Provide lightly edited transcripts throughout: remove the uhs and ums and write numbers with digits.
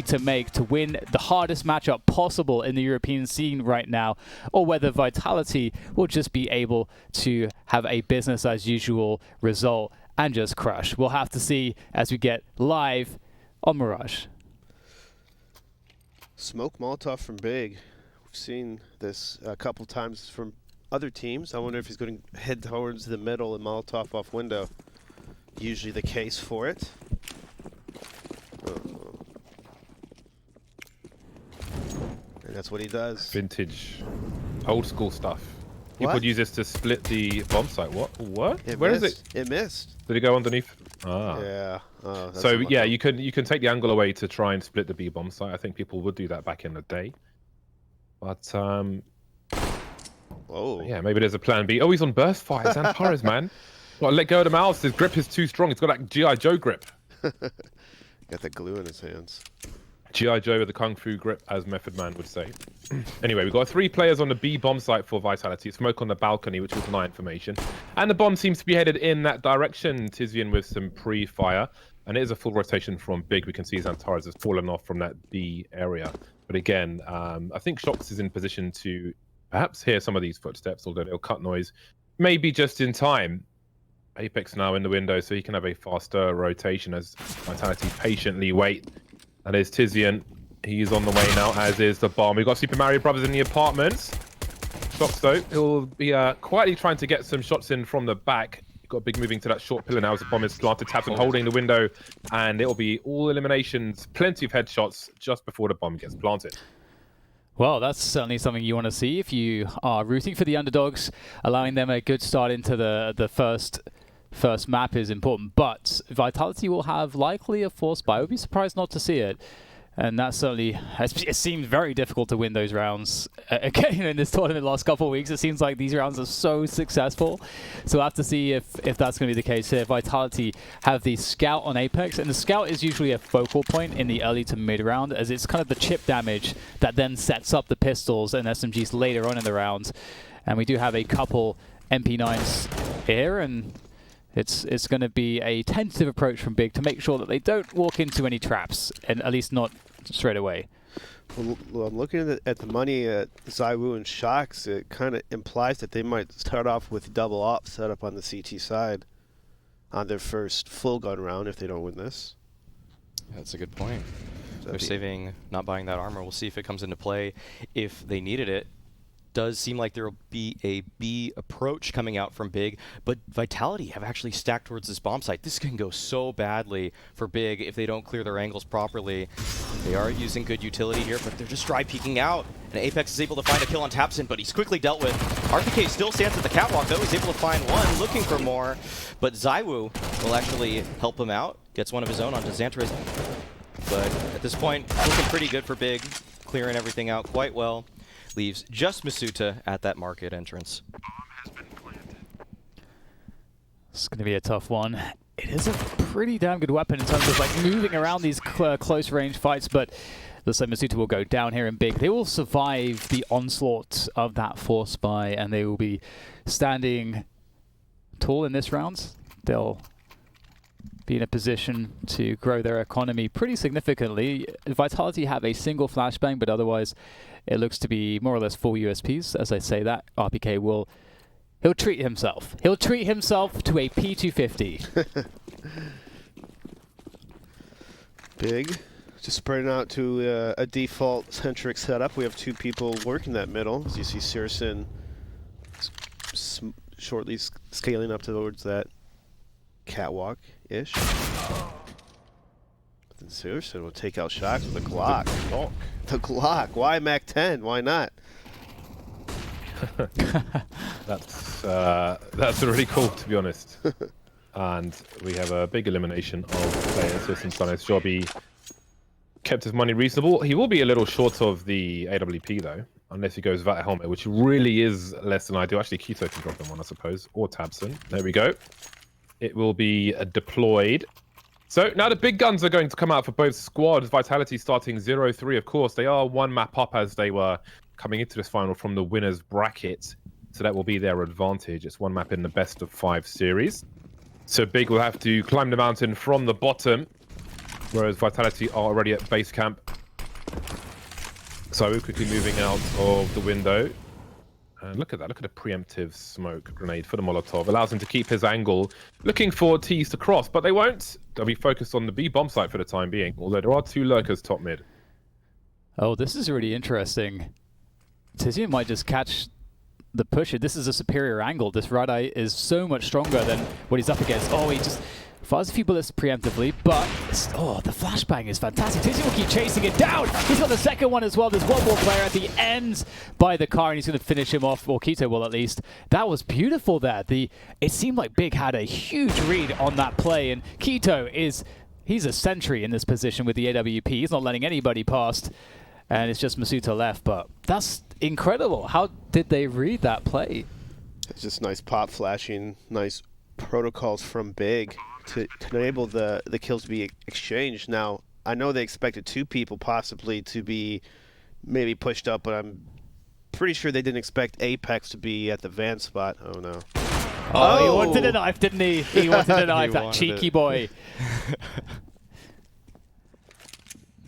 to make to win the hardest matchup possible in the European scene right now, or whether Vitality will just be able to have a business as usual result and just crush. We'll have to see as we get live on Mirage. Smoke Molotov from Big. We've seen this a couple times from other teams. I wonder if he's going to head towards the middle and Molotov off window. Usually the case for it. And that's what he does. Vintage, old school stuff. You What? could use this to split the bomb site. What? It Where missed. is it? It missed. Did it go underneath? Ah. Yeah. Oh, that's So unlucky. yeah, you can take the angle away to try and split the B bomb site. I think people would do that back in the day. But Whoa. yeah, maybe there's a plan B. Oh, he's on burst fire. Zantares, man. Well, let go of the mouse. His grip is too strong. It's got that G.I. Joe grip. Got the glue in his hands. G.I. Joe with the Kung Fu grip, as Method Man would say. Anyway, we've got 3 players on the B bomb site for Vitality. Smoke on the balcony, which was my information. And the bomb seems to be headed in that direction. Tizian with some pre-fire. And it is a full rotation from Big. We can see Zantares has fallen off from that B area. But again, I think Shox is in position to perhaps hear some of these footsteps, although they'll cut noise. Maybe just in time. Apex now in the window, so he can have a faster rotation as Vitality patiently wait. That is Tizian. He's on the way now, as is the bomb. We've got Super Mario Brothers in the apartments. Shox, though, he'll be quietly trying to get some shots in from the back. Got Big moving to that short pillar now as the bomb is planted. tabseN holding the window, and it'll be all eliminations, plenty of headshots just before the bomb gets planted. Well, that's certainly something you want to see if you are rooting for the underdogs. Allowing them a good start into the first map is important, but Vitality will have likely a force buy. I would be surprised not to see it. And that certainly, it seems very difficult to win those rounds. Again, in this tournament the last couple of weeks, it seems like these rounds are so successful. So we'll have to see if that's going to be the case here. Vitality have the Scout on Apex, and the Scout is usually a focal point in the early to mid round, as it's kind of the chip damage that then sets up the pistols and SMGs later on in the round. And we do have a couple MP9s here, and it's going to be a tentative approach from Big to make sure that they don't walk into any traps, and at least not straight away. Well, I'm looking at the money at ZywOo and Shox. It kind of implies that they might start off with double op set up on the CT side on their first full gun round if they don't win this. That's a good point. So They're saving, not buying that armor. We'll see if it comes into play if they needed it. Does seem like there will be a B approach coming out from Big, but Vitality have actually stacked towards this bomb site. This can go so badly for Big if they don't clear their angles properly. They are using good utility here, but they're just dry peeking out. And Apex is able to find a kill on tabseN, but he's quickly dealt with. RPK still stands at the catwalk, though. He's able to find one, looking for more. But ZywOo will actually help him out. Gets one of his own onto Zantares. But at this point, looking pretty good for Big. Clearing everything out quite well. Leaves just Masuta at that market entrance. It's going to be a tough one. It is a pretty damn good weapon in terms of like moving around these close range fights, but looks like Masuta will go down here in Big. They will survive the onslaught of that force buy, and they will be standing tall in this round. They'll be in a position to grow their economy pretty significantly. Vitality have a single flashbang, but otherwise it looks to be more or less full USPs. As I say that, RPK he'll treat himself. He'll treat himself to a P250. Big. Just spreading out to a default centric setup. We have 2 people working that middle. As you see Searson shortly scaling up towards that catwalk-ish. But then Searson will take out Shox with the Glock. The Glock. Why Mac 10? Why not? That's really cool, to be honest. And we have a big elimination of players. Searson's done his job. He kept his money reasonable. He will be a little short of the AWP, though, unless he goes without a helmet, which really is less than ideal. Actually, Keto can drop him one, I suppose, or tabseN. There we go. It will be deployed. So now the big guns are going to come out for both squads. Vitality starting 0-3, of course. They are 1 map up as they were coming into this final from the winners bracket. So that will be their advantage. It's 1 map in the best of 5 series. So Big will have to climb the mountain from the bottom, whereas Vitality are already at base camp. So quickly moving out of the window. And look at that. Look at a preemptive smoke grenade for the Molotov. Allows him to keep his angle, looking for T's to cross, but they won't. They'll be focused on the B bomb site for the time being, although there are 2 lurkers top mid. Oh, this is really interesting. Tizian might just catch the pusher. This is a superior angle. This red eye is so much stronger than what he's up against. Oh, he just fires a few bullets preemptively, but oh, the flashbang is fantastic. Tizian will keep chasing it down. He's got the second one as well. There's one more player at the end by the car, and he's going to finish him off, or Quito will at least. That was beautiful there. It seemed like Big had a huge read on that play, and Quito he's a sentry in this position with the AWP. He's not letting anybody past, and it's just Masuta left, but that's incredible. How did they read that play? It's just nice pop flashing, nice protocols from Big to enable the kills to be exchanged. Now, I know they expected 2 people possibly to be maybe pushed up, but I'm pretty sure they didn't expect Apex to be at the van spot. Oh, no. Oh, he wanted a knife, didn't he? He wanted a knife, that cheeky boy.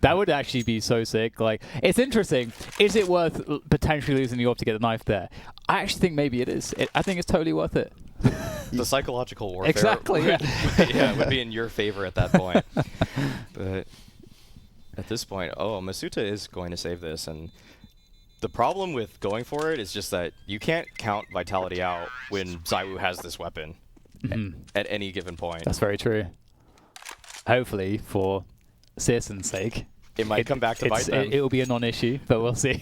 That would actually be so sick. Like, it's interesting. Is it worth potentially losing the orb to get the knife there? I actually think maybe it is. I think it's totally worth it. The psychological warfare Exactly, yeah. would be in your favor at that point. But at this point, Masuta is going to save this, and the problem with going for it is just that you can't count Vitality out when ZywOo has this weapon at any given point. That's very true. Hopefully, for Searson's sake, it might come back to bite them. It will be a non-issue, but we'll see.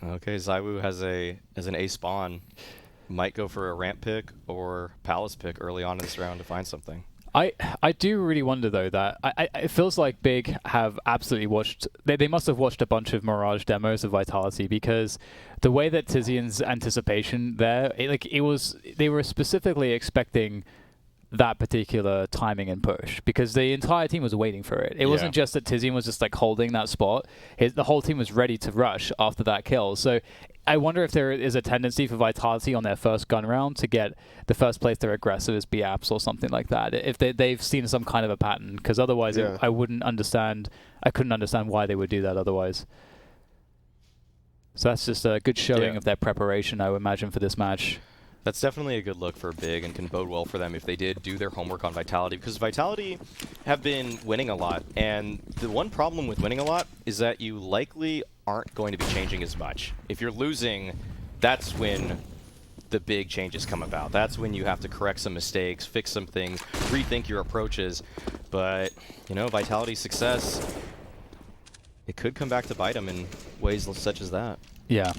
Okay, ZywOo has an A spawn. Might go for a ramp pick or palace pick early on in this round to find something. I do really wonder though that it feels like Big have absolutely watched. They must have watched a bunch of Mirage demos of Vitality, because the way that Tizian's anticipation there, they were specifically expecting that particular timing and push, because the entire team was waiting for it. It wasn't just that Tizian was just like holding that spot. The whole team was ready to rush after that kill. So I wonder if there is a tendency for Vitality on their first gun round to get the first place they're aggressive as B-apps or something like that. If they've seen some kind of a pattern, because otherwise I couldn't understand why they would do that otherwise. So that's just a good showing of their preparation, I would imagine, for this match. That's definitely a good look for Big and can bode well for them if they did do their homework on Vitality, because Vitality have been winning a lot, and the one problem with winning a lot is that you likely aren't going to be changing as much. If you're losing, that's when the big changes come about. That's when you have to correct some mistakes, fix some things, rethink your approaches. But, you know, Vitality's success, it could come back to bite them in ways such as that. Yeah.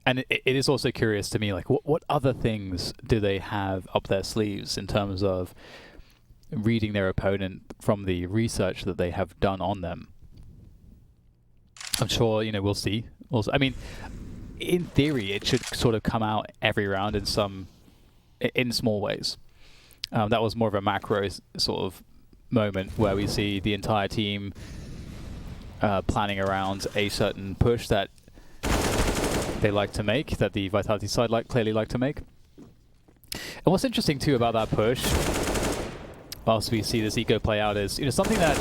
And it is also curious to me, like, what other things do they have up their sleeves in terms of reading their opponent from the research that they have done on them? I'm sure, you know, we'll see. Also, I mean, in theory, it should sort of come out every round in small ways. That was more of a macro sort of moment where we see the entire team planning around a certain push that they like to make, that the Vitality side clearly like to make. And what's interesting too about that push, whilst we see this eco play out, is, you know, something that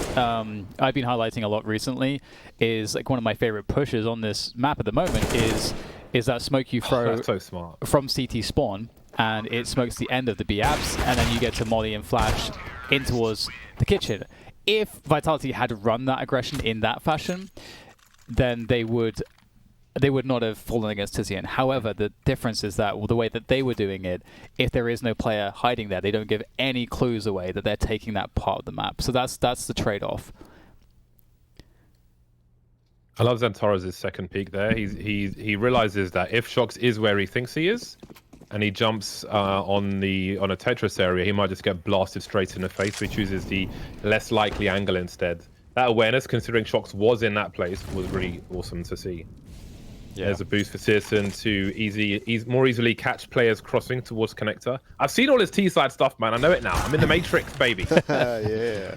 I've been highlighting a lot recently is like one of my favorite pushes on this map at the moment is that smoke you throw that's so smart. from CT spawn, and it smokes the end of the B apps, and then you get to molly and flash in towards the kitchen. If Vitality had run that aggression in that fashion, then they would not have fallen against Tizian. However, the difference is that the way that they were doing it, if there is no player hiding there, they don't give any clues away that they're taking that part of the map. So that's the trade-off. I love Xantaras' second peek there. He realizes that if Shox is where he thinks he is, and he jumps on a Tetris area, he might just get blasted straight in the face. So he chooses the less likely angle instead. That awareness, considering Shox was in that place, was really awesome to see. Yeah. There's a boost for Searson to more easily catch players crossing towards connector. I've seen all his T-side stuff, man. I know it now. I'm in the Matrix, baby. Yeah.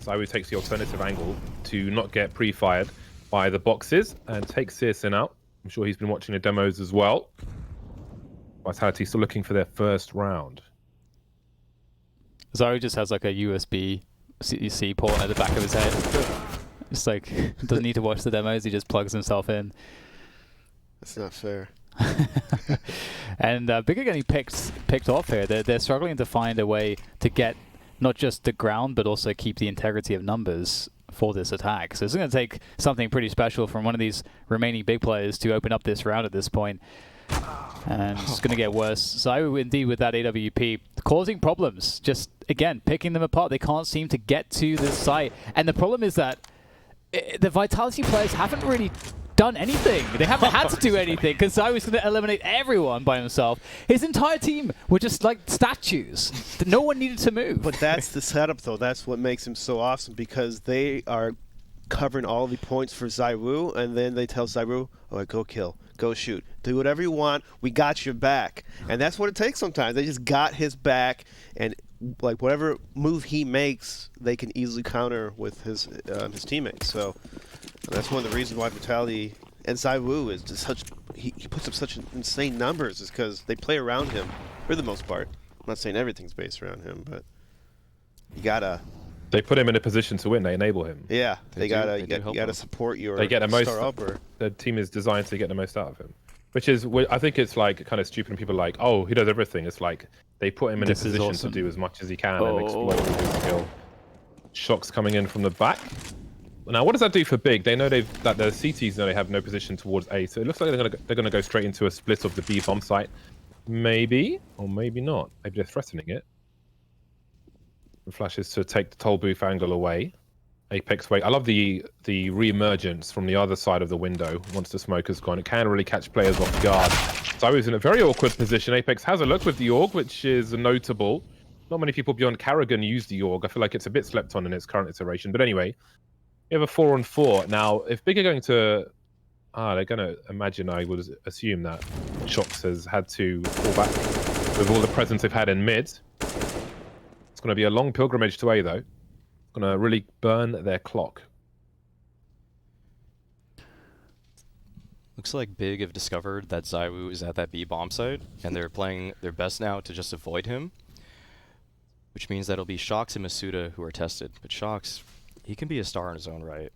ZywOo takes the alternative angle to not get pre-fired by the boxes and takes Searson out. I'm sure he's been watching the demos as well. Vitality still looking for their first round. ZywOo just has like a USB You see Paul at the back of his head. Just like, doesn't need to watch the demos, he just plugs himself in. That's not fair. And Big are getting picked off here. They're struggling to find a way to get not just the ground, but also keep the integrity of numbers for this attack. So it's going to take something pretty special from one of these remaining big players to open up this round at this point. And it's going to get worse. So indeed with that AWP causing problems. Just, again, picking them apart. They can't seem to get to this site. And the problem is that the Vitality players haven't really done anything. They haven't had to do anything because Zai was going to eliminate everyone by himself. His entire team were just like statues. No one needed to move. But that's the setup, though. That's what makes him so awesome, because they are covering all the points for ZywOo, and then they tell ZywOo, all right, go kill, go shoot, do whatever you want, we got your back. And that's what it takes sometimes. They just got his back, and like whatever move he makes, they can easily counter with his teammates. So that's one of the reasons why Vitality and ZywOo is just such, he puts up such insane numbers, is because they play around him for the most part. I'm not saying everything's based around him, but you gotta. They put him in a position to win. They enable him. Yeah, They you gotta support your They get the most. star upper. The team is designed to get the most out of him, which is, I think it's like kind of stupid when people are like, oh, he does everything. It's like they put him in a position awesome. to do as much as he can and explore his skill. Shock's coming in from the back. Now, what does that do for Big? They know that the CTs know they have no position towards A, so it looks like they're gonna go straight into a split of the B bomb site, maybe, or maybe not. Maybe they're threatening it. The flashes to take the toll booth angle away. Apex wait. I love the re-emergence from the other side of the window once the smoke has gone. It can really catch players off guard. So I was in a very awkward position. Apex has a look with the Org, which is notable. Not many people beyond Karrigan use the Org. I feel like it's a bit slept on in its current iteration. But anyway, we have a 4-on-4. Now, if Big are going to... they're going to imagine, I would assume, that Shox has had to fall back with all the presence they've had in mid. It's going to be a long pilgrimage to A, though. It's going to really burn their clock. Looks like Big have discovered that ZywOo is at that B bomb site, and they're playing their best now to just avoid him. Which means that it'll be Shox and Masuta who are tested. But Shox, he can be a star in his own right.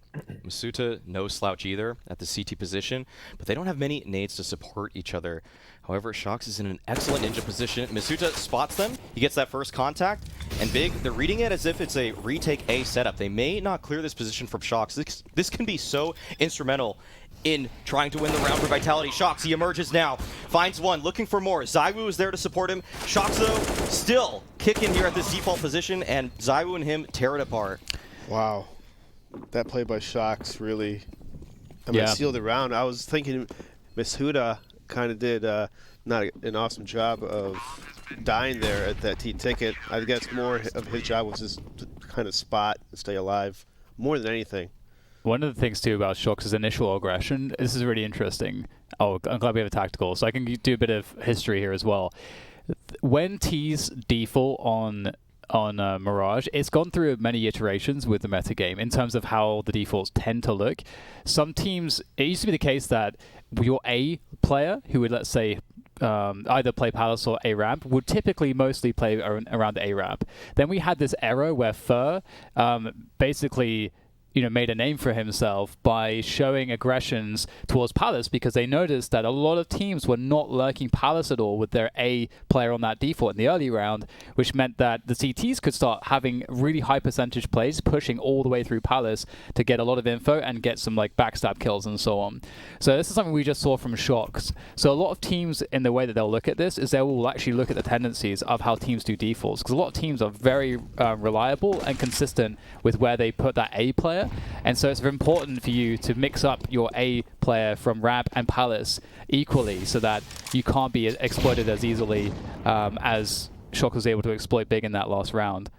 Masuta, no slouch either at the CT position, but they don't have many nades to support each other. However, Shox is in an excellent ninja position. Masuta spots them, he gets that first contact, and Big, they're reading it as if it's a retake A setup. They may not clear this position from Shox. This can be so instrumental in trying to win the round for Vitality. Shox, he emerges now, finds one, looking for more. ZywOo is there to support him. Shox, though, still kicking here at this default position, and ZywOo and him tear it apart. Wow, that play by Shox really, Yeah. sealed the round. I was thinking Masuda kind of did not an awesome job of dying there at that T-ticket. I guess more of his job was just to kind of spot and stay alive more than anything. One of the things, too, about Shox's initial aggression, this is really interesting. Oh, I'm glad we have a tactical, so I can do a bit of history here as well. When T's default on Mirage, it's gone through many iterations with the metagame in terms of how the defaults tend to look. Some teams, it used to be the case that your A player, who would, let's say, either play Palace or A ramp, would typically mostly play around the A ramp. Then we had this era where Fur basically made a name for himself by showing aggressions towards Palace, because they noticed that a lot of teams were not lurking Palace at all with their A player on that default in the early round, which meant that the CTs could start having really high percentage plays, pushing all the way through Palace to get a lot of info and get some like backstab kills and so on. So this is something we just saw from Shox. So a lot of teams, in the way that they'll look at this, is they will actually look at the tendencies of how teams do defaults, because a lot of teams are very reliable and consistent with where they put that A player. And so it's very important for you to mix up your A player from Ramp and Palace equally, so that you can't be exploited as easily as Shox was able to exploit Big in that last round.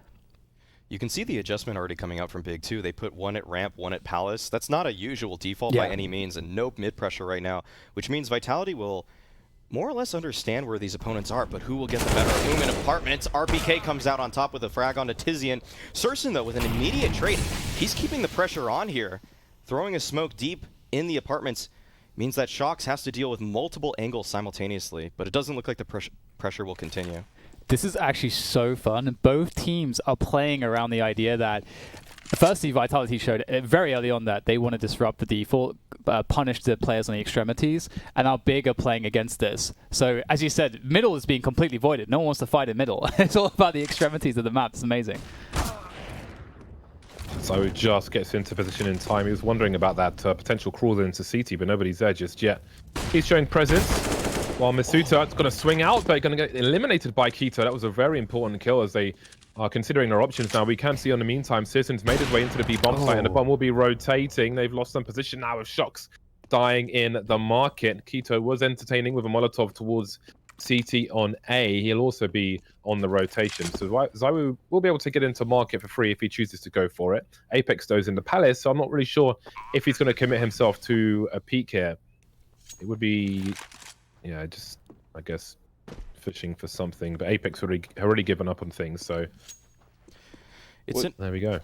You can see the adjustment already coming out from Big, too. They put one at Ramp, one at Palace. That's not a usual default by any means, and no mid-pressure right now, which means Vitality will more or less understand where these opponents are, but who will get the better of whom in apartments. RPK comes out on top with a frag onto Tizian. Surson, though, with an immediate trade. He's keeping the pressure on here. Throwing a smoke deep in the apartments means that Shox has to deal with multiple angles simultaneously, but it doesn't look like the pressure will continue. This is actually so fun. Both teams are playing around the idea that, firstly, Vitality showed very early on that they want to disrupt the default, punish the players on the extremities, and now Big are playing against this. So, as you said, middle is being completely voided. No one wants to fight in middle. It's all about the extremities of the map. It's amazing. So just gets into position in time. He was wondering about that potential crawl into CT, but nobody's there just yet. He's showing presence, while Masuta is going to swing out, but going to get eliminated by Keto. That was a very important kill as they are considering their options now. We can see on the meantime, Citizen's made his way into the B bomb site, and the bomb will be rotating. They've lost some position now with Shocks dying in the market. Keto was entertaining with a Molotov towards CT on A. He'll also be on the rotation. So ZywOo will be able to get into market for free if he chooses to go for it. Apex though is in the Palace, so I'm not really sure if he's going to commit himself to a peek here. It would be, yeah, just, I guess, fishing for something. But Apex already given up on things, so there we go. I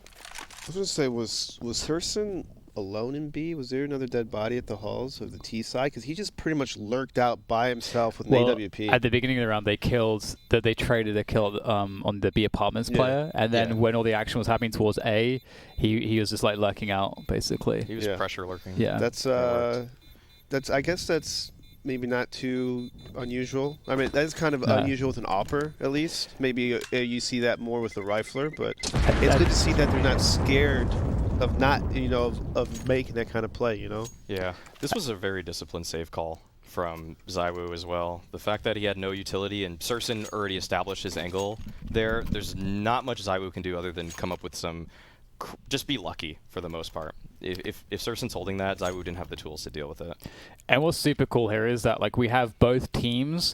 was going to say, was Thurston alone in B? Was there another dead body at the halls of the T side? Because he just pretty much lurked out by himself with an AWP. At the beginning of the round, they traded a kill on the B apartments player, and then when all the action was happening towards A, he was just like lurking out basically. He was pressure lurking. Yeah, that's I guess that's maybe not too unusual. I mean, that is kind of unusual with an AWPer, at least. Maybe you see that more with the rifler, but it's good to see that they're not scared of not, of making that kind of play, Yeah, this was a very disciplined save call from ZywOo as well. The fact that he had no utility and Surson already established his angle there's not much ZywOo can do other than come up with some, just be lucky for the most part. If Surson's holding that, ZywOo didn't have the tools to deal with it. And what's super cool here is that we have both teams,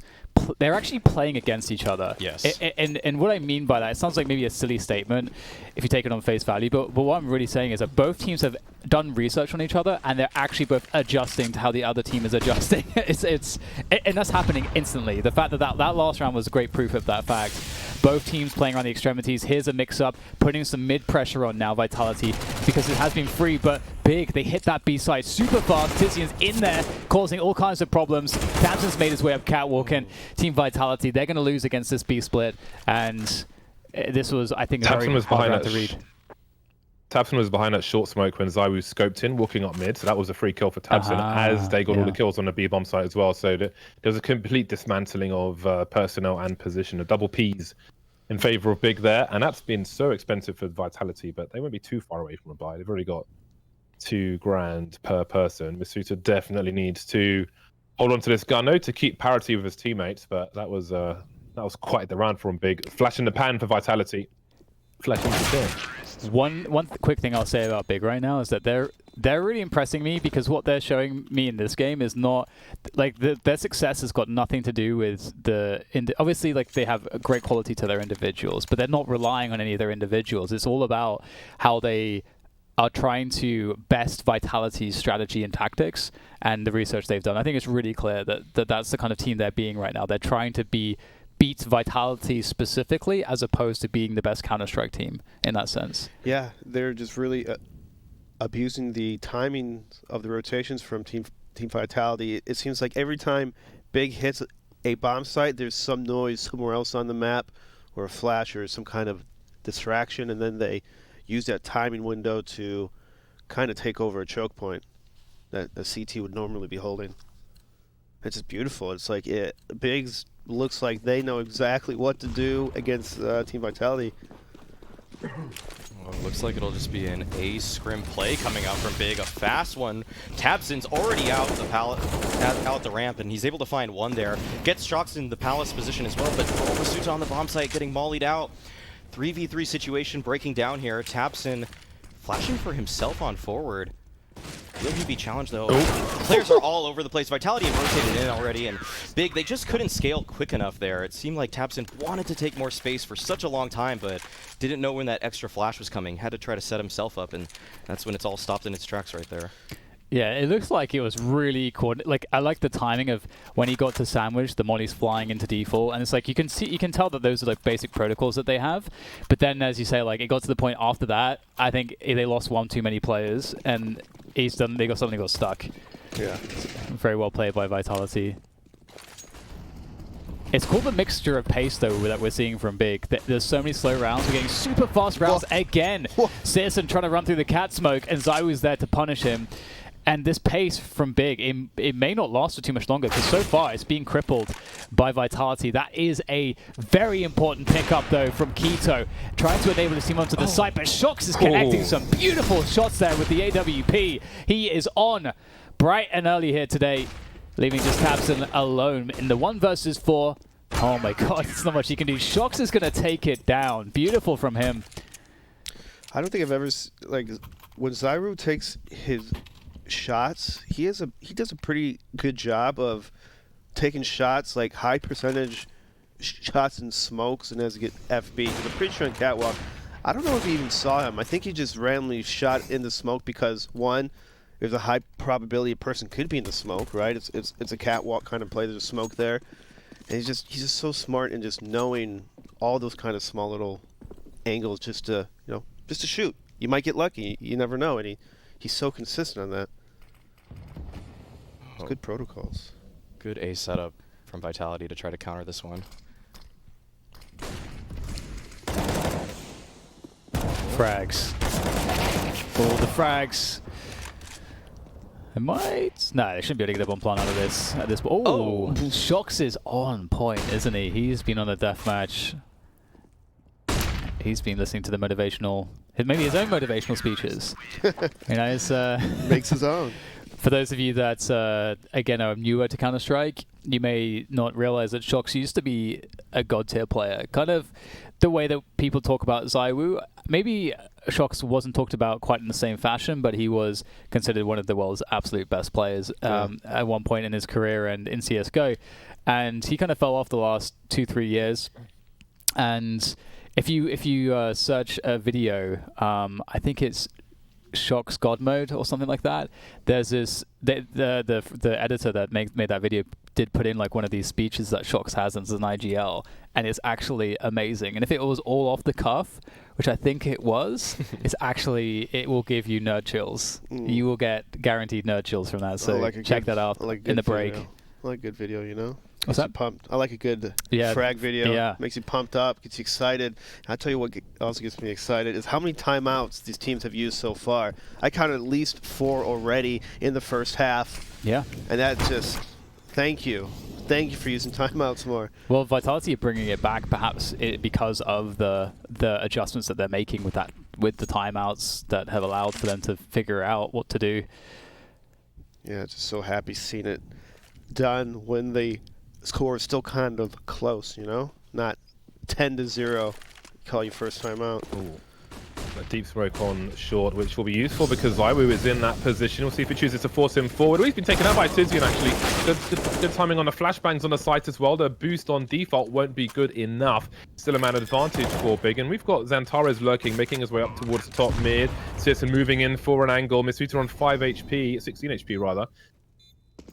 they're actually playing against each other. Yes. And what I mean by that, it sounds like maybe a silly statement if you take it on face value, but what I'm really saying is that both teams have done research on each other and they're actually both adjusting to how the other team is adjusting. And that's happening instantly. The fact that last round was great proof of that fact. Both teams playing around the extremities. Here's a mix-up, putting some mid pressure on now, Vitality, because it has been free, but Big, they hit that B side super fast. Tizian's in there, causing all kinds of problems. Tamsin's made his way up catwalking. Team Vitality, they're going to lose against this B split, and this was, I think, a very hard round to read. Tabson was behind that short smoke when ZywOo scoped in, walking up mid, so that was a free kill for Tabson, as they got all the kills on the B bomb site as well. So there was a complete dismantling of personnel and position, a double Ps in favor of Big there, and that's been so expensive for Vitality, but they won't be too far away from a buy. They've already got $2,000 per person. Masuta definitely needs to hold on to this gun, though, to keep parity with his teammates, but that was quite the round from Big. Flash in the pan for Vitality. Flash into the One quick thing I'll say about Big right now is that they're really impressing me, because what they're showing me in this game is not their success has got nothing to do with obviously they have a great quality to their individuals, but they're not relying on any of their individuals. It's all about how they are trying to best Vitality's strategy and tactics and the research they've done. I think it's really clear that that's the kind of team they're being right now. They're trying to beat Vitality specifically, as opposed to being the best Counter-Strike team in that sense. Yeah, they're just really abusing the timing of the rotations from Team Vitality. It seems like every time Big hits a bomb site, there's some noise somewhere else on the map, or a flash, or some kind of distraction, and then they use that timing window to kind of take over a choke point that a CT would normally be holding. It's just beautiful. It's like Biggs looks like they know exactly what to do against Team Vitality. Well, it looks like it'll just be an A scrim play coming out from Big, a fast one. Tabson's already out the ramp, and he's able to find one there. Gets Shocks in the Palace position as well, but Masuta on the bomb site getting mollied out. 3v3 situation breaking down here. Tabson flashing for himself on forward. Will he be challenged though? Players are all over the place. Vitality have rotated in already, and Big, they just couldn't scale quick enough there. It seemed like Tabson wanted to take more space for such a long time, but didn't know when that extra flash was coming. Had to try to set himself up, and that's when it's all stopped in its tracks right there. Yeah, it looks like it was really coordinated. I like the timing of when he got to sandwich, the molly's flying into default, and it's like you can tell that those are basic protocols that they have. But then, as you say, it got to the point after that. I think they lost one too many players, and they got stuck. Yeah, Very well played by Vitality. It's called the mixture of pace, though, that we're seeing from Big. There's so many slow rounds. We're getting super fast rounds again. Citizen trying to run through the cat smoke, and ZywOo's there to punish him. And this pace from Big, it may not last for too much longer, because so far it's being crippled by Vitality. That is a very important pickup, though, from Keto. Trying to enable his team onto the site, but Shox is connecting some beautiful shots there with the AWP. He is on bright and early here today, leaving just Tabson alone in the 1 versus 4. Oh my god, there's not much he can do. Shox is going to take it down. Beautiful from him. I don't think I've ever like when ZywOo takes his shots, he does a pretty good job of taking shots, like high percentage shots and smokes, and as get FB. Because I'm pretty sure on Catwalk, I don't know if he even saw him. I think he just randomly shot in the smoke because one, there's a high probability a person could be in the smoke, right? It's a catwalk kind of play. There's a smoke there, and he's just so smart in just knowing all those kind of small little angles just to shoot. You might get lucky. You never know, and he's so consistent on that. It's good protocols. Good A setup from Vitality to try to counter this one. Frags. All the frags. It might. No, they shouldn't be able to get a bomb plant out of this at this point. Oh, Shox is on point, isn't he? He's been on the deathmatch. He's been listening to the motivational, maybe his own motivational speeches. It's makes his own. For those of you that again are newer to Counter-Strike, you may not realize that Shox used to be a god tier player. Kind of the way that people talk about ZywOo. Maybe Shox wasn't talked about quite in the same fashion, but he was considered one of the world's absolute best players at one point in his career and in CSGO. And he kind of fell off the last 2-3 years. And if you search a video, I think it's Shox God Mode or something like that. There's this the editor that made that video did put in like one of these speeches that Shox has as an IGL, and it's actually amazing. And if it was all off the cuff, which I think it was, it will give you nerd chills. You will get guaranteed nerd chills from that. So check that out in the break. I like good video, you know. What's that? Pumped. I like a good frag video. Yeah. Makes you pumped up, gets you excited. I'll tell you what also gets me excited is how many timeouts these teams have used so far. I counted at least 4 already in the first half. Yeah. And that just, thank you. Thank you for using timeouts more. Well, Vitality are bringing it back perhaps because of the adjustments that they're making with the timeouts that have allowed for them to figure out what to do. Yeah, just so happy seeing it done when the score is still kind of close, you know? Not 10-0, call you first time out. Ooh. A deep smoke on short, which will be useful because ZywOo is in that position. We'll see if he chooses to force him forward. Oh, he's been taken out by Tizian, actually. Good timing on the flashbangs on the site as well. The boost on default won't be good enough. Still a man advantage for Big. And we've got Xantares lurking, making his way up towards the top mid. Citizen moving in for an angle. Misuta on 5 HP, 16 HP rather.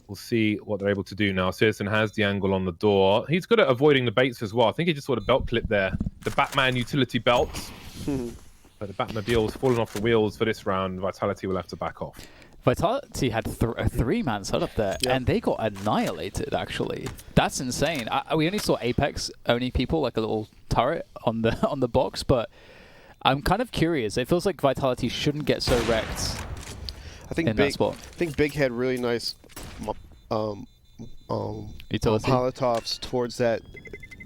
We'll see what they're able to do now. Citizen has the angle on the door. He's good at avoiding the baits as well. I think he just saw the belt clip there. The Batman utility belts. But the Batmobile's fallen off the wheels for this round. Vitality will have to back off. Vitality had a 3-man setup there, and they got annihilated, actually. That's insane. We only saw Apex owning people, like a little turret on the box, but I'm kind of curious. It feels like Vitality shouldn't get so wrecked in that spot. I think Big had really nice Molotovs towards that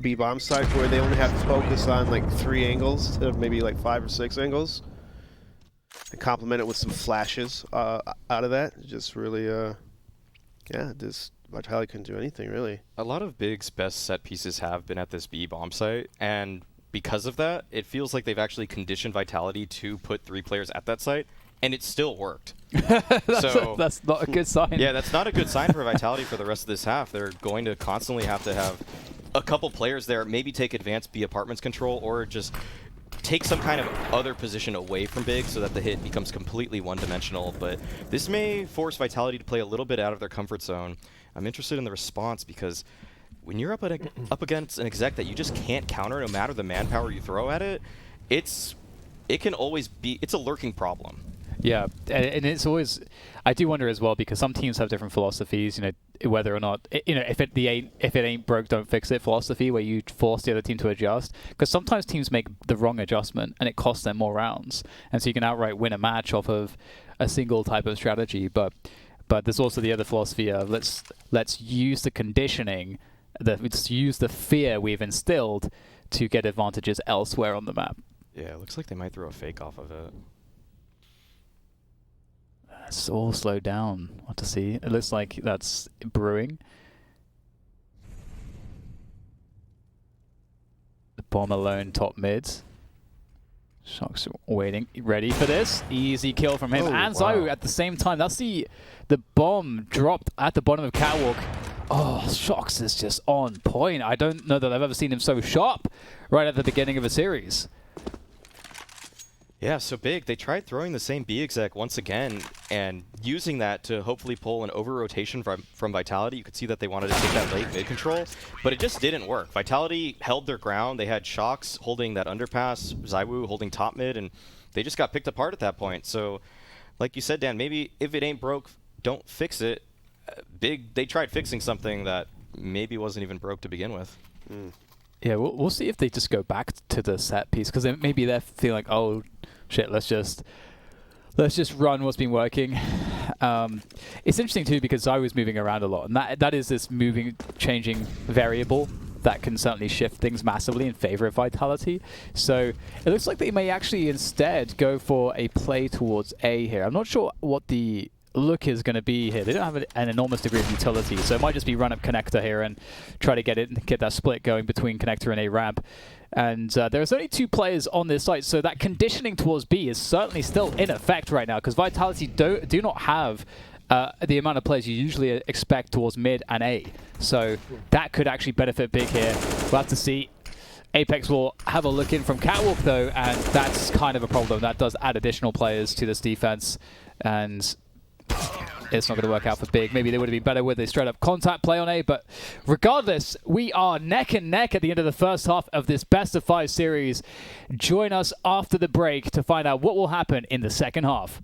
B-bomb side where they only have to focus on like 3 angles instead of maybe like 5 or 6 angles. And complement it with some flashes out of that. Just really, this Vitality couldn't do anything really. A lot of Big's best set pieces have been at this B-bomb site, and because of that, it feels like they've actually conditioned Vitality to put 3 players at that site, and it still worked. That's not a good sign. Yeah, that's not a good sign for Vitality for the rest of this half. They're going to constantly have to have a couple players there, maybe take advanced B apartments control, or just take some kind of other position away from Big so that the hit becomes completely one-dimensional. But this may force Vitality to play a little bit out of their comfort zone. I'm interested in the response because when you're up against an exec that you just can't counter no matter the manpower you throw at it, it's a lurking problem. Yeah, and it's always, I do wonder as well, because some teams have different philosophies. You know, whether or not if it ain't broke, don't fix it philosophy, where you force the other team to adjust, because sometimes teams make the wrong adjustment and it costs them more rounds, and so you can outright win a match off of a single type of strategy. But there's also the other philosophy of let's use the conditioning, let's use the fear we've instilled to get advantages elsewhere on the map. Yeah, it looks like they might throw a fake off of it. It's all slowed down. What to see? It looks like that's brewing. The bomb alone top mid. Shox waiting, ready for this. Easy kill from him and Zyu at the same time. That's the bomb dropped at the bottom of Catwalk. Oh, Shox is just on point. I don't know that I've ever seen him so sharp right at the beginning of a series. Yeah, so Big, they tried throwing the same B exec once again and using that to hopefully pull an over-rotation from Vitality. You could see that they wanted to take that late mid control, but it just didn't work. Vitality held their ground. They had Shox holding that underpass, Zyu holding top mid, and they just got picked apart at that point. So, like you said, Dan, maybe if it ain't broke, don't fix it. Big, they tried fixing something that maybe wasn't even broke to begin with. Yeah, we'll see if they just go back to the set piece, because maybe they're feeling, oh shit, let's just run what's been working. It's interesting too because Zyu is moving around a lot, and that is this moving, changing variable that can certainly shift things massively in favor of Vitality. So it looks like they may actually instead go for a play towards A here. I'm not sure what the look is going to be here. They don't have an enormous degree of utility, so it might just be run up connector here and try to get that split going between connector and A ramp. And there's only 2 players on this site, so that conditioning towards B is certainly still in effect right now, because Vitality do not have the amount of players you usually expect towards mid and A. So that could actually benefit Big here. We'll have to see. Apex will have a look in from Catwalk though, and that's kind of a problem. That does add additional players to this defense, and it's not going to work out for Big. Maybe they would have been better with a straight-up contact play on A, but regardless, we are neck and neck at the end of the first half of this best-of-5 series. Join us after the break to find out what will happen in the second half.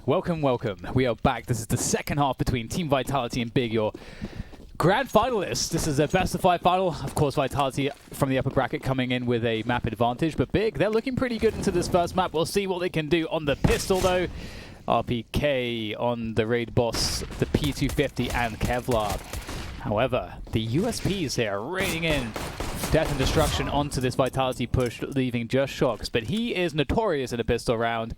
Welcome. We are back. This is the second half between Team Vitality and Big, your grand finalists. This is a best-of-5 final. Of course, Vitality from the upper bracket coming in with a map advantage, but Big, they're looking pretty good into this first map. We'll see what they can do on the pistol, though. RPK on the raid boss, the P250 and Kevlar. However, the USPs here are raining in death and destruction onto this Vitality push, leaving just Shocks. But he is notorious in a pistol round,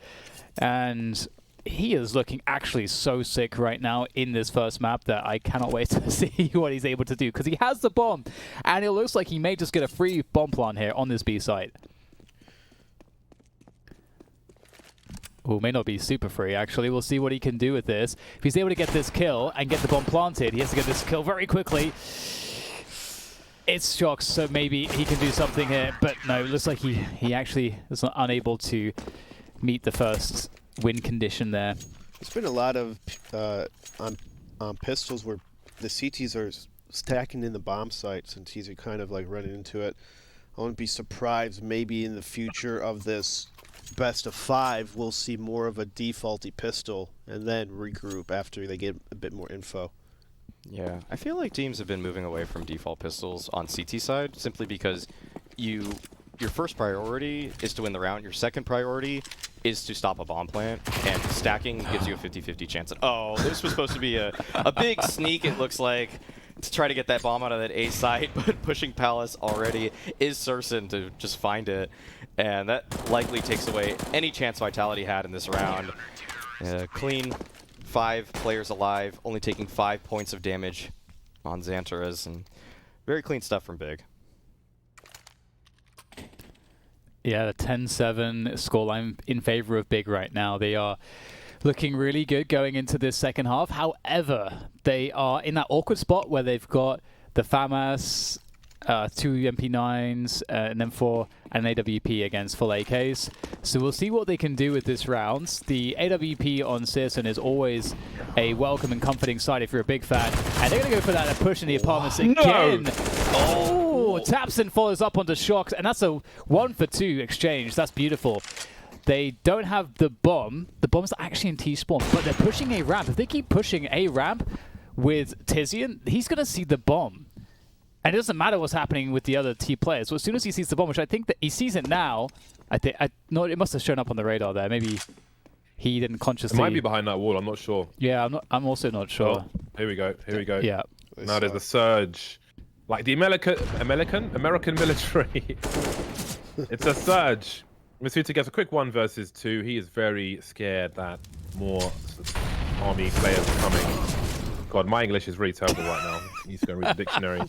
and he is looking actually so sick right now in this first map that I cannot wait to see what he's able to do, because he has the bomb, and it looks like he may just get a free bomb plant here on this B site. Oh, may not be super free, actually. We'll see what he can do with this. If he's able to get this kill and get the bomb planted, he has to get this kill very quickly. It's Shocks, so maybe he can do something here, but no, it looks like he actually is unable to meet the first win condition there. There's been a lot of on pistols where the CTs are stacking in the bomb sites and T's are kind of like running into it. I wouldn't be surprised maybe in the future of this best of 5 we'll see more of a defaulty pistol and then regroup after they get a bit more info. Yeah, I feel like teams have been moving away from default pistols on CT side simply because your first priority is to win the round, your second priority is to stop a bomb plant, and stacking gives you a 50-50 chance. Oh, this was supposed to be a big sneak, it looks like, to try to get that bomb out of that A site, but pushing Palace already is Surson to just find it, and that likely takes away any chance Vitality had in this round. Clean 5 players alive, only taking 5 points of damage on Xantares, and very clean stuff from Big. Yeah, the 10-7 scoreline in favor of Big right now. They are looking really good going into this second half. However, they are in that awkward spot where they've got the FAMAS, 2 MP9s, and then 4 and an AWP against full AKs. So we'll see what they can do with this round. The AWP on Searson is always a welcome and comforting sight if you're a big fan. And they're going to go for that push in the apartments again. Oh, Tapson follows up onto Shocks, and that's a 1-for-2 exchange. That's beautiful. They don't have the bomb. The bomb's actually in T-spawn, but they're pushing a ramp. If they keep pushing a ramp with Tizian, he's going to see the bomb. And it doesn't matter what's happening with the other T players. So as soon as he sees the bomb, which I think that he sees it now, no, it must have shown up on the radar there. Maybe he didn't consciously. It might be behind that wall. I'm not sure. Yeah, I'm also not sure. Oh, here we go. Here we go. Yeah. Now there's a surge, like the American military. It's a surge. Masuta gets a quick 1 versus 2. He is very scared that more army players are coming. God, my English is really terrible right now. I need to go read the dictionary.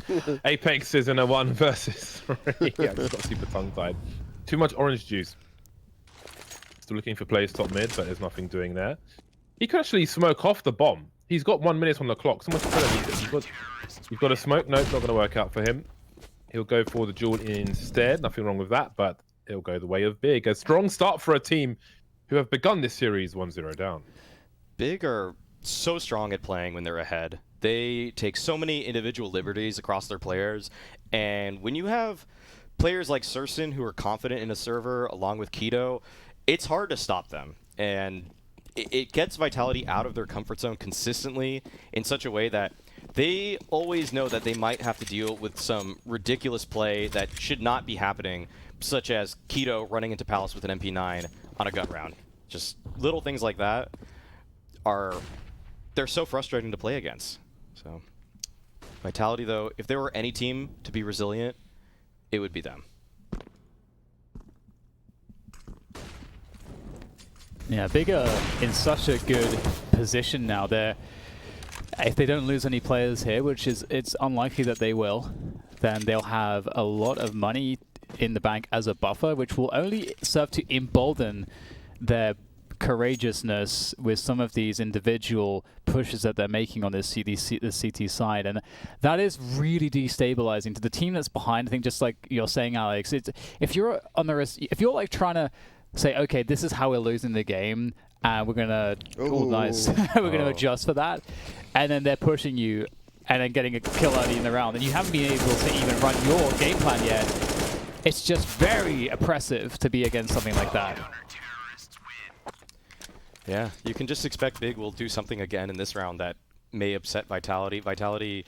Apex is in a 1 versus 3. Yeah, I just got super tongue-tied. Too much orange juice. Still looking for players top mid, but there's nothing doing there. He could actually smoke off the bomb. He's got 1 minute on the clock. So much credit. You've got a smoke. No, it's not going to work out for him. He'll go for the duel instead. Nothing wrong with that, but it'll go the way of Big. A strong start for a team who have begun this series 1-0 down. Big are so strong at playing when they're ahead. They take so many individual liberties across their players, and when you have players like Surson who are confident in a server along with Keto, it's hard to stop them, and it gets Vitality out of their comfort zone consistently in such a way that they always know that they might have to deal with some ridiculous play that should not be happening, such as Keto running into Palace with an MP9 on a gun round. Just little things like that they're so frustrating to play against. So Vitality, though, if there were any team to be resilient, it would be them. Yeah, Big are in such a good position now. If they don't lose any players here, which it's unlikely that they will, then they'll have a lot of money in the bank as a buffer, which will only serve to embolden their courageousness with some of these individual pushes that they're making on this the CT side, and that is really destabilizing to the team that's behind. I think, just like you're saying, Alex, if you're like trying to say, okay, this is how we're losing the game, and we're gonna we're gonna adjust for that, and then they're pushing you and then getting a kill early in the round, and you haven't been able to even run your game plan yet. It's just very oppressive to be against something like that. Yeah, you can just expect Big will do something again in this round that may upset Vitality. Vitality,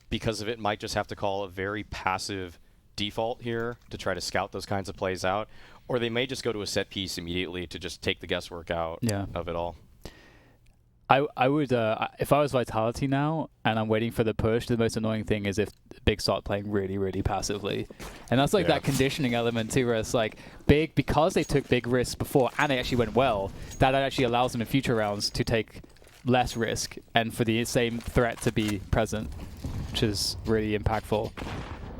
because of it, might just have to call a very passive default here to try to scout those kinds of plays out, or they may just go to a set piece immediately to just take the guesswork out of it all. I would, if I was Vitality now and I'm waiting for the push, the most annoying thing is if Big start playing really, really passively. And that's like that conditioning element too, where it's like Big, because they took big risks before and they actually went well, that actually allows them in future rounds to take less risk and for the same threat to be present, which is really impactful.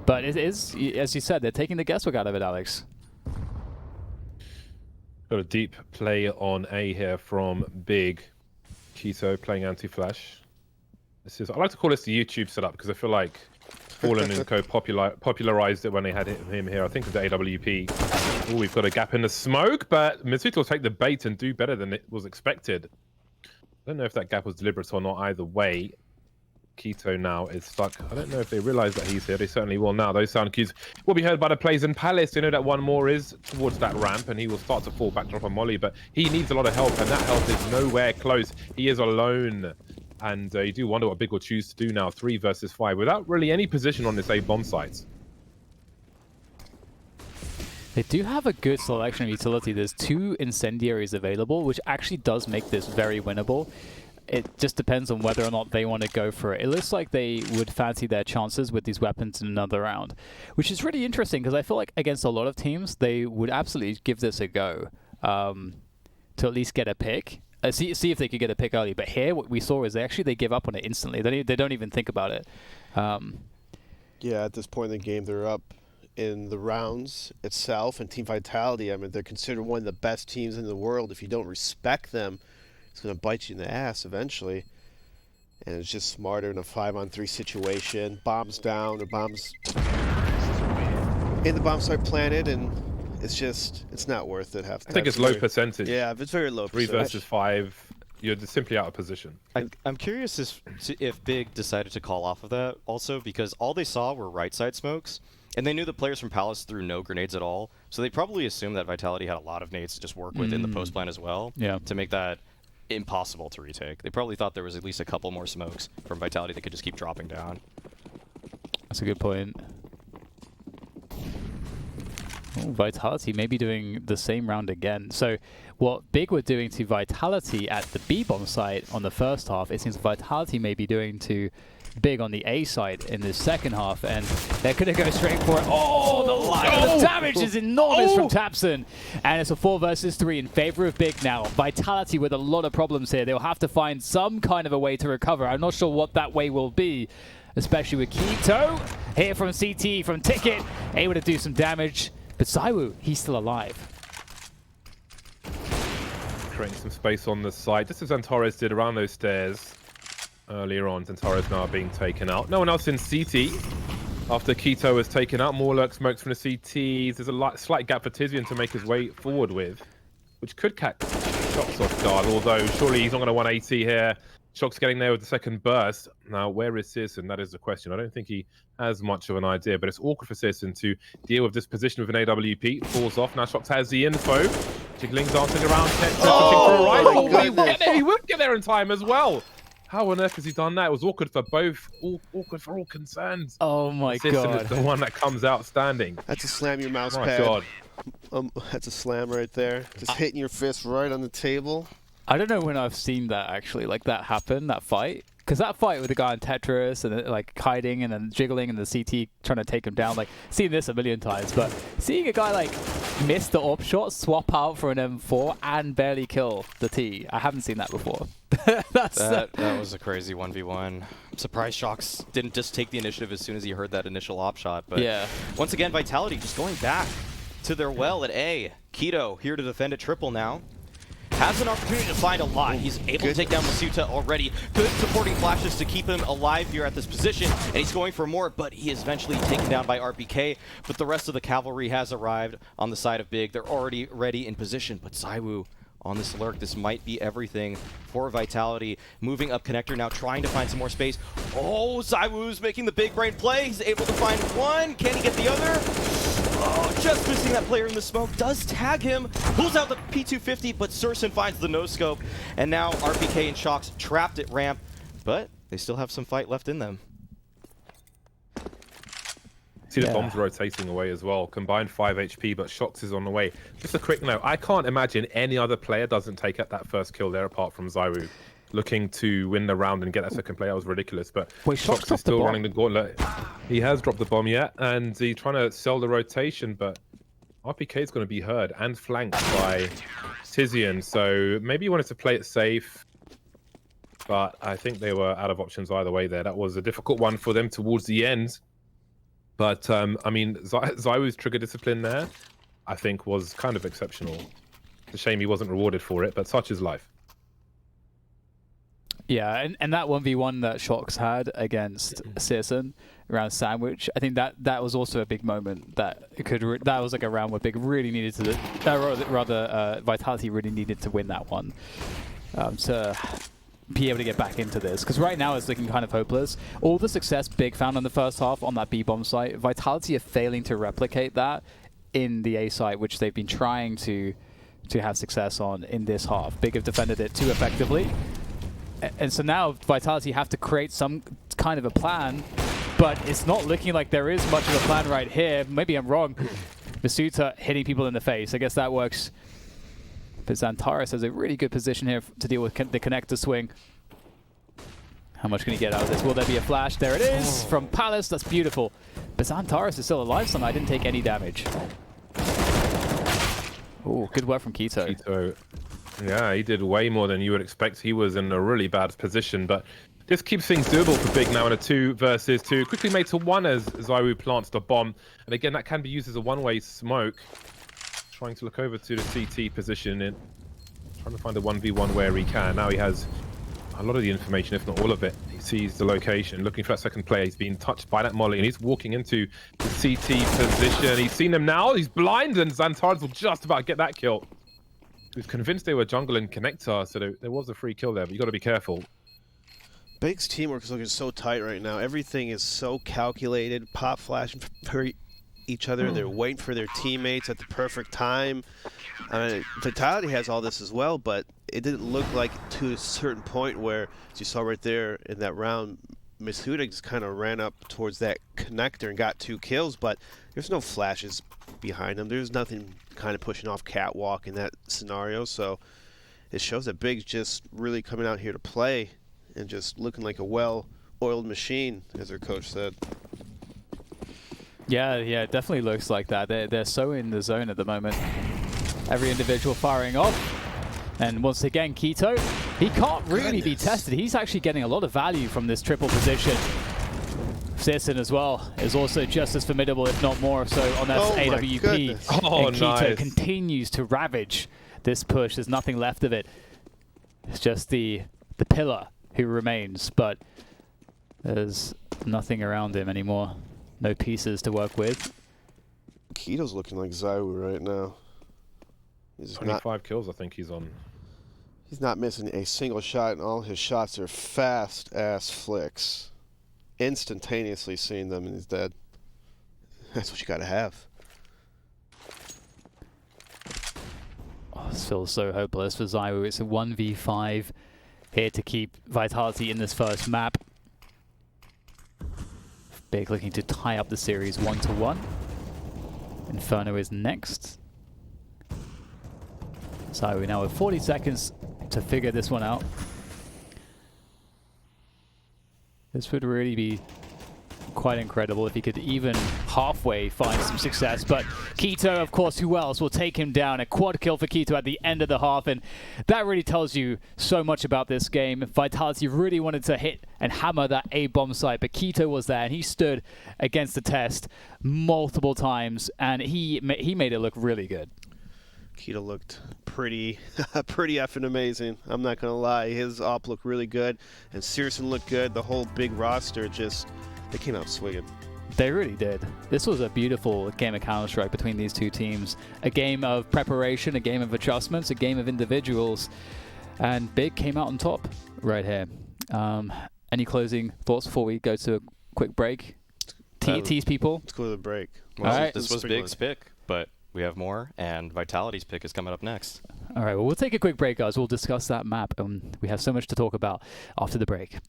But it is, as you said, they're taking the guesswork out of it, Alex. Got a deep play on A here from Big. Keto playing anti-flash. This is, I like to call this the YouTube setup because I feel like Fallen and Co popularized it when they had him here. I think of the AWP. Oh, we've got a gap in the smoke, but Mitsuto will take the bait and do better than it was expected. I don't know if that gap was deliberate or not either way. Keto now is stuck. I don't know if they realize that he's here. They certainly will now. Those sound cues will be heard by the players in Palace. They know that one more is towards that ramp and he will start to fall back, drop a molly, but he needs a lot of help and that help is nowhere close. He is alone. And you do wonder what Big will choose to do now. 3 versus 5 without really any position on this A bomb site. They do have a good selection of utility. There's 2 incendiaries available, which actually does make this very winnable. It just depends on whether or not they want to go for it. It looks like they would fancy their chances with these weapons in another round, which is really interesting because I feel like against a lot of teams, they would absolutely give this a go to at least get a pick. See if they could get a pick early. But here, what we saw is they give up on it instantly. They don't even think about it. Yeah, at this point in the game, they're up in the rounds itself, and Team Vitality, I mean, they're considered one of the best teams in the world. If you don't respect them, it's going to bite you in the ass eventually. And it's just smarter in a 5-on-3 situation. Bombs down, or bombs in the bomb site planted, and it's not worth it. I think it's low percentage. Yeah, it's very low 3 percentage. versus 5, you're just simply out of position. I'm curious if Big decided to call off of that also, because all they saw were right side smokes, and they knew the players from Palace threw no grenades at all, so they probably assumed that Vitality had a lot of nades to just work with in the post plan as well, to make that impossible to retake. They probably thought there was at least a couple more smokes from Vitality that could just keep dropping down. That's a good point. Oh, Vitality may be doing the same round again. So what Big were doing to Vitality at the B-bomb site on the first half, it seems Vitality may be doing to Big on the A side in the second half, and they're going to go straight for it. Oh, the line of damage is enormous from Tapson, and it's a 4 versus 3 in favor of Big now. Vitality with a lot of problems here. They'll have to find some kind of a way to recover. I'm not sure what that way will be, especially with Keto here from CT, from Ticket, able to do some damage. But Zywoo, he's still alive. Creating some space on the side, just as Antares did around those stairs earlier on. Antares now being taken out. No one else in CT after Keto was taken out. More lurk smokes from the CTs. There's a slight gap for Tizian to make his way forward with, which could catch Shox off guard, although surely he's not going to 180 here. Shox getting there with the second burst. Now, where is Citizen? That is the question. I don't think he has much of an idea, but it's awkward for Citizen to deal with this position with an AWP. Falls off. Now Shox has the info. Jiggling, dancing around. He wouldn't get there in time as well. How on earth has he done that? It was awkward for both. Awkward for all concerned. Oh my Citizen god. is the one that comes out standing. That's a slam your mouse My pad. god. That's a slam right there. Just hitting your fist right on the table. I don't know when I've seen that actually, like that happen, that fight. Because that fight with the guy in Tetris and like hiding and then jiggling and the CT trying to take him down, like seen this a million times. But seeing a guy like miss the op shot, swap out for an M4 and barely kill the T, I haven't seen that before. That was a crazy 1v1. I'm surprised Shox didn't just take the initiative as soon as he heard that initial op shot. But yeah. Once again, Vitality just going back to their well at A. Keto here to defend at triple now. Has an opportunity to find a lot. He's able to take down Masuta already. Good supporting flashes to keep him alive here at this position. And he's going for more, but he is eventually taken down by RPK. But the rest of the cavalry has arrived on the side of Big. They're already ready in position. But Zywoo on this lurk. This might be everything for Vitality. Moving up connector now, trying to find some more space. Oh, Zywoo's making the big brain play. He's able to find one. Can he get the other? Oh, just missing that player in the smoke. Does tag him. Pulls out the P250, but Surson finds the no-scope. And now RPK and Shox trapped at ramp, but they still have some fight left in them. See the bombs rotating away as well. Combined 5 HP, but Shox is on the way. Just a quick note, I can't imagine any other player doesn't take out that first kill there apart from Zywoo. looking to win the round and get that second play. That was ridiculous. But Wait, Shox dropped is the still bomb. running the gauntlet. He has dropped the bomb yet, and he's trying to sell the rotation, but RPK is going to be heard and flanked by Tizian. So maybe he wanted to play it safe, but I think they were out of options either way there. That was a difficult one for them towards the end. But, I mean, ZywOo's trigger discipline there, I think, was kind of exceptional. It's a shame he wasn't rewarded for it, but such is life. Yeah, and that 1v1 that Shox had against Searson around Sandwich, I think that was also a big moment. That was like a round where Big really needed to, Vitality really needed to win that one to be able to get back into this. Because right now it's looking kind of hopeless. All the success Big found in the first half on that B-bomb site, Vitality are failing to replicate that in the A site, which they've been trying to have success on in this half. Big have defended it too effectively. And so now Vitality have to create some kind of a plan, but it's not looking like there is much of a plan right here. Maybe I'm wrong. Masuta hitting people in the face. I guess that works. But Xantares has a really good position here to deal with the connector swing. How much can he get out of this? Will there be a flash? There it is from Palace. That's beautiful. But Xantares is still alive somehow. I didn't take any damage. Oh, good work from Keto. Keto, yeah, he did way more than you would expect. He was in a really bad position, but this keeps things doable for Big now in a 2 versus 2. Quickly made to 1 as ZywOo plants the bomb. And again, that can be used as a one-way smoke. Trying to look over to the CT position and trying to find a 1v1 where he can. Now he has a lot of the information, if not all of it. He sees the location, looking for that second player. He's being touched by that molly, and he's walking into the CT position. He's seen them now. He's blind, and Xantares will just about get that kill. He was convinced they were jungle and connector, so there was a free kill there, but you got to be careful. Big's teamwork is looking so tight right now. Everything is so calculated. Pop flashing for each other. They're waiting for their teammates at the perfect time. Vitality has all this as well, but it didn't look like to a certain point where, as you saw right there in that round, Masuta just kind of ran up towards that connector and got 2 kills, but there's no flashes behind him. There's nothing kind of pushing off catwalk in that scenario, so it shows that Big's just really coming out here to play and just looking like a well-oiled machine, as their coach said. Yeah, it definitely looks like that. They're so in the zone at the moment. Every individual firing off. And once again, Keto, he can't really be tested. He's actually getting a lot of value from this triple position. Searson as well is also just as formidable, if not more so, on that AWP. And Keto continues to ravage this push. There's nothing left of it. It's just the pillar who remains, but there's nothing around him anymore. No pieces to work with. Keto's looking like ZywOo right now. He's 25 kills, I think he's on. He's not missing a single shot, and all his shots are fast-ass flicks. Instantaneously seeing them, and he's dead. That's what you gotta have. Oh, this feels so hopeless for ZywOo. It's a 1v5 here to keep Vitality in this first map. Big looking to tie up the series 1-1. Inferno is next. So we now have 40 seconds to figure this one out. This would really be quite incredible if he could even halfway find some success. But Keto, of course, who else will take him down? A quad kill for Keto at the end of the half, and that really tells you so much about this game. Vitality really wanted to hit and hammer that A-bomb site, but Keto was there, and he stood against the test multiple times, and he made it look really good. Keto looked pretty effing amazing. I'm not gonna lie. His op looked really good, and Searson looked good. The whole Big roster just, they came out swinging. They really did. This was a beautiful game of Counter-Strike between these two teams. A game of preparation, a game of adjustments, a game of individuals, and Big came out on top right here. Any closing thoughts before we go to a quick break? Tease people. Let's go to the break. Well, all right. This was Big's pick, but we have more, and Vitality's pick is coming up next. All right, well, we'll take a quick break, guys. We'll discuss that map, and we have so much to talk about after the break.